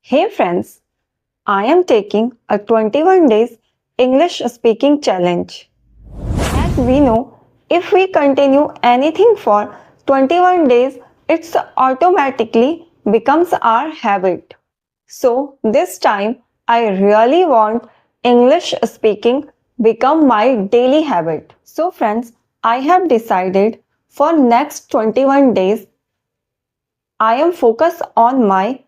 Hey friends, I am taking a 21 days English speaking challenge. As we know, if we continue anything for 21 days, it automatically becomes our habit. So this time I really want English speaking become my daily habit. So friends, I have decided for next 21 days I am focused on my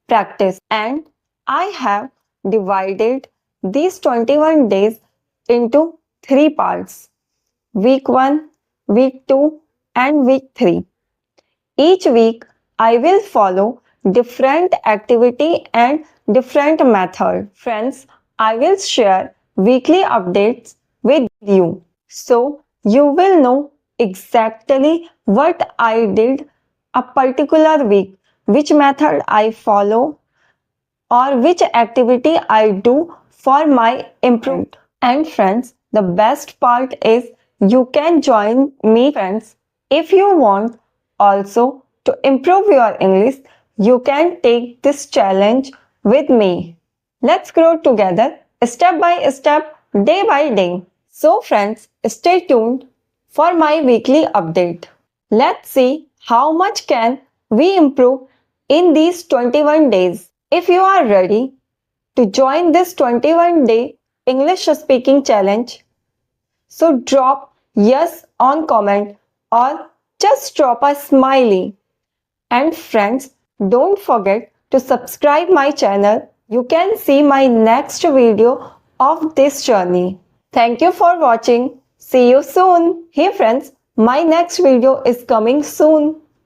practice and I have divided these 21 days into three parts: week 1, week 2, and week 3. Each week I will follow different activity and different method. Friends, I will share weekly updates with you so you will know exactly what I did a particular week, which method I follow, or which activity I do for my improvement. And friends, the best part is you can join me, friends. If you want also to improve your English, you can take this challenge with me. Let's grow together step by step, day by day. So friends, stay tuned for my weekly update. Let's see how much can we improve in these 21 days. If you are ready to join this 21-day English speaking challenge, so drop yes on comment or just drop a smiley. And friends, don't forget to subscribe my channel. You can see my next video of this journey. Thank you for watching. See you soon. Hey friends, my next video is coming soon.